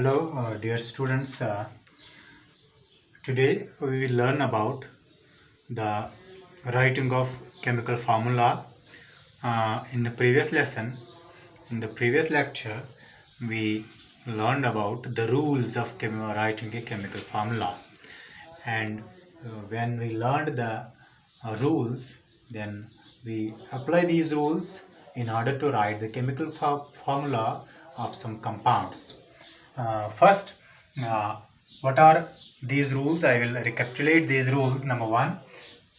Hello, dear students. Today we will learn about the writing of chemical formula. In the previous lesson, in the previous lecture, we learned about the rules of writing a chemical formula. And when we learned the rules, then we apply these rules in order to write the chemical formula of some compounds. First, uh, what are these rules? I will recapitulate these rules. Number one,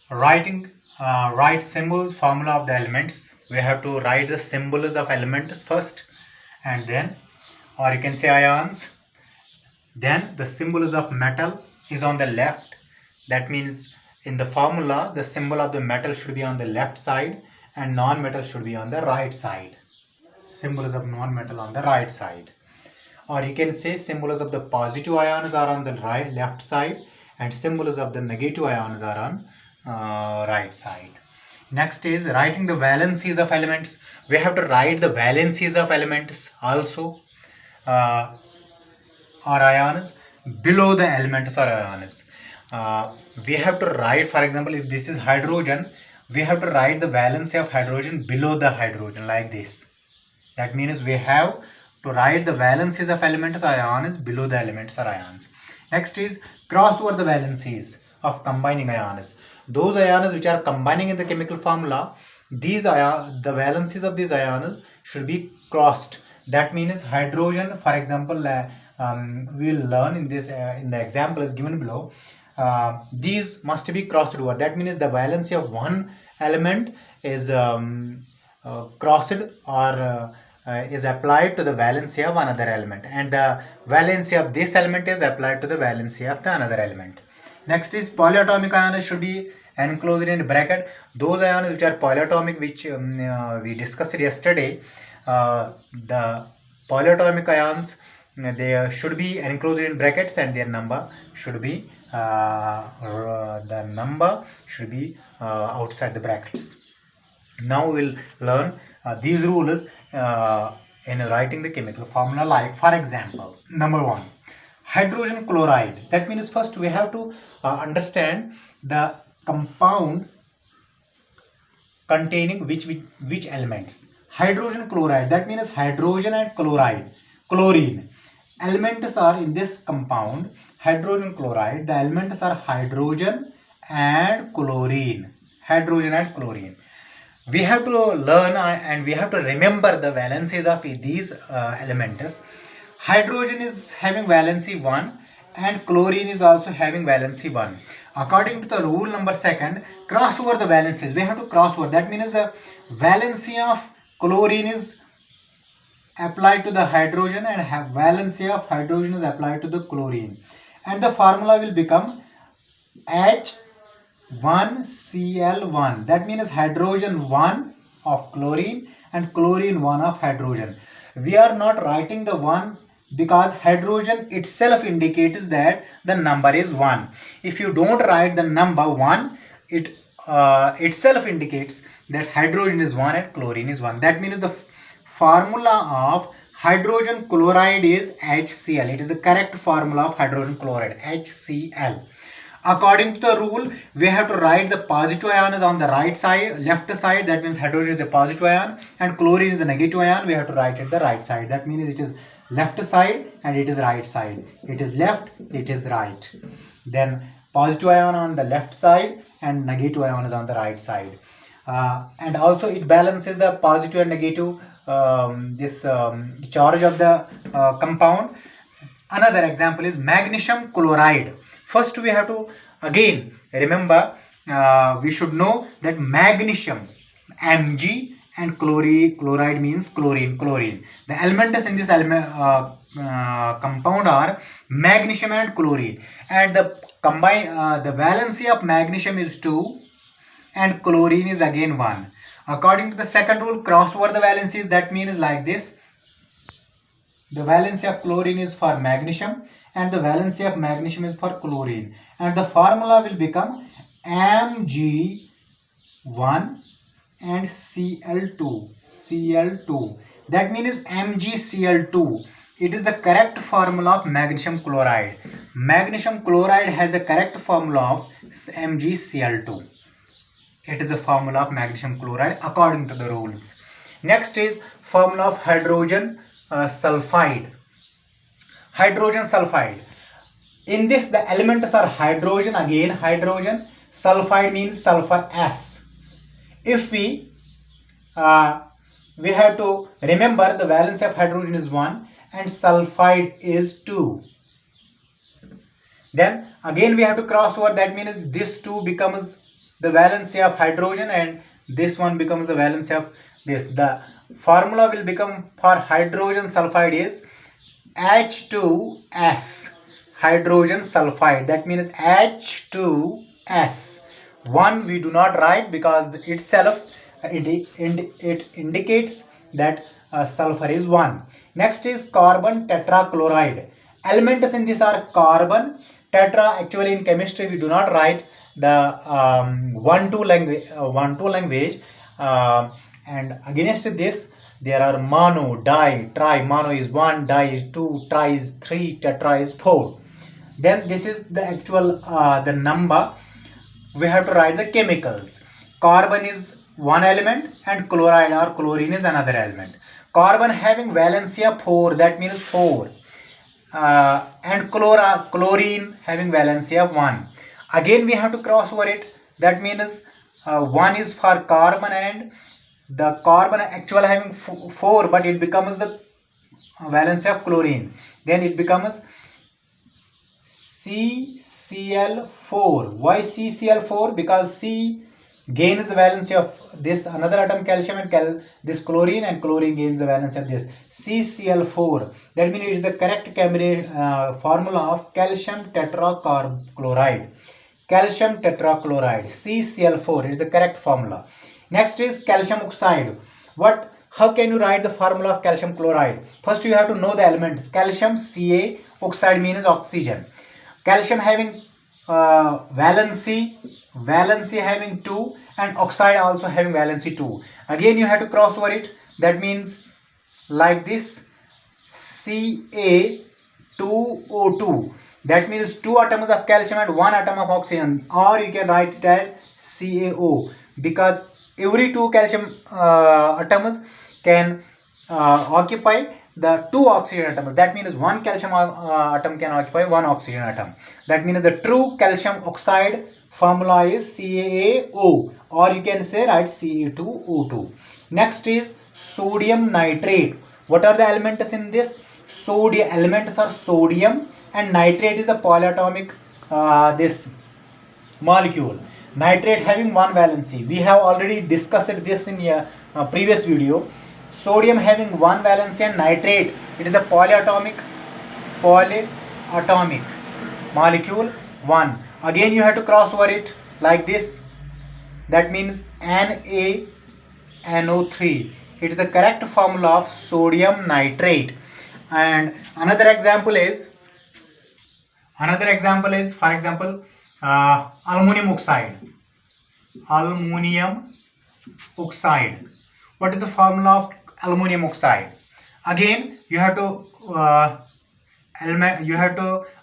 write symbols formula of the elements. We have to write the symbols of elements first, and then, or you can say ions. Then the symbols of metal is on the left. That means in the formula the symbol of the metal should be on the left side and non-metal should be on the right side. Symbols of non-metal on the right side. Or you can say symbols of the positive ions are on the left side and symbols of the negative ions are on right side. Next is writing the valencies of elements. We have to write the valencies of elements also, or ions below the elements or ions. We have to write, for example, if this is hydrogen, we have to write the valency of hydrogen below the hydrogen like this. That means we have to write the valencies of elements or ions below the elements or ions. Next is cross over the valencies of combining ions. Those ions which are combining in the chemical formula, these the valencies of these ions should be crossed. That means hydrogen, for example, we will learn in this in the example is given below. These must be crossed over. That means the valency of one element is crossed or is applied to the valency of another element, and the valency of this element is applied to the valency of the another element. Next is polyatomic ions should be enclosed in bracket. Those ions which are polyatomic, which we discussed yesterday, the polyatomic ions, they should be enclosed in brackets and their number should be outside the brackets. Now we'll learn these rules in writing the chemical formula. Like, for example, number one, hydrogen chloride. That means first we have to understand the compound containing which elements. Hydrogen chloride, that means hydrogen and chlorine elements are in this compound. Hydrogen chloride, the elements are hydrogen and chlorine. We have to learn and we have to remember the valencies of these elements. Hydrogen is having valency 1 and chlorine is also having valency 1. According to the rule number 2, cross over the valencies. We have to cross over. That means the valency of chlorine is applied to the hydrogen and valency of hydrogen is applied to the chlorine, and the formula will become H1Cl1. That means hydrogen 1 of chlorine and chlorine 1 of hydrogen. We are not writing the 1 because hydrogen itself indicates that the number is 1. If you don't write the number 1, it itself indicates that hydrogen is 1 and chlorine is 1. That means the formula of hydrogen chloride is HCl. It is the correct formula of hydrogen chloride, HCl. According to the rule, we have to write the positive ion on the left side. That means hydrogen is a positive ion and chlorine is a negative ion. We have to write it the right side. That means it is left side and it is right side. It is left, it is right. Then positive ion on the left side and negative ion is on the right side. And also it balances the positive and negative charge of the compound. Another example is magnesium chloride. First we have to again remember, we should know that magnesium, Mg, and chloride means chlorine. The elements in this compound are magnesium and chlorine, and the valency of magnesium is 2 and chlorine is again 1. According to the second rule, cross over the valencies. That means like this: the valency of chlorine is for magnesium and the valency of magnesium is for chlorine, and the formula will become Mg1 and Cl2. That means MgCl2 it is the correct formula of magnesium chloride. Magnesium chloride has the correct formula of MgCl2. It is the formula of magnesium chloride according to the rules. Next is formula of hydrogen sulfide. Hydrogen sulfide. In this the elements are hydrogen, again hydrogen, sulfide means sulfur S. If we have to remember the valence of hydrogen is 1 and sulfide is 2. Then again we have to cross over, that means this 2 becomes the valency of hydrogen and this one becomes the valency of this. The formula will become for hydrogen sulfide is H2S, hydrogen sulfide, that means H2S. 1 we do not write because itself it indicates that sulfur is 1. Next is carbon tetrachloride. Elements in this are carbon, tetra. Actually in chemistry we do not write the 1-2 language, and against this there are mono, di, tri. Mono is 1, di is 2, tri is 3, tetra is 4. Then this is the actual the number. We have to write the chemicals. Carbon is one element and chloride or chlorine is another element. Carbon having valency of 4, that means 4, and chlorine having valency of 1. Again we have to cross over it, that means 1 is for carbon and the carbon actually having 4, but it becomes the valency of chlorine. Then it becomes CCl4. Why CCl4? Because C gains the valency of this another atom calcium and this chlorine, and chlorine gains the valency of this CCl4. That means it is the correct formula of calcium tetrachloride. Calcium tetrachloride, CCl4 is the correct formula. Next is calcium oxide. How can you write the formula of calcium chloride? First you have to know the elements. Calcium Ca, oxide means oxygen. Calcium having valency having 2 and oxide also having valency 2. Again you have to cross over it, that means like this Ca2O2, that means 2 atoms of calcium and 1 atom of oxygen, or you can write it as CaO, because every 2 calcium atoms can occupy the 2 oxygen atoms. That means 1 calcium atom can occupy 1 oxygen atom. That means the true calcium oxide formula is CaO, or you can say write Ca2O2. Next is sodium nitrate. What are the elements in this? Elements are sodium and nitrate is the polyatomic this molecule. Nitrate having 1 valency. We have already discussed this in a previous video. Sodium having 1 valency and nitrate, it is a polyatomic molecule 1. Again you have to cross over it like this, that means NaNO3. It is the correct formula of sodium nitrate. And another example is for example aluminum oxide. What is the formula of aluminum oxide? Again you have to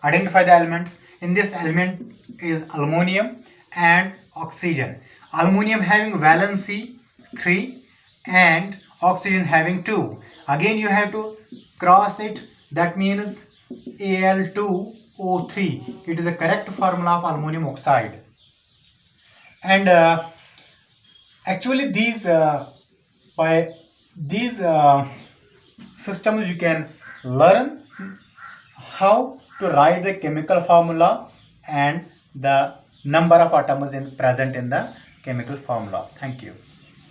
identify the elements. In this element is aluminum and oxygen. Aluminum having valency 3 and oxygen having 2. Again you have to cross it, that means Al2O3. It is the correct formula of aluminum oxide. And actually by these systems you can learn how to write the chemical formula and the number of atoms present in the chemical formula. Thank you.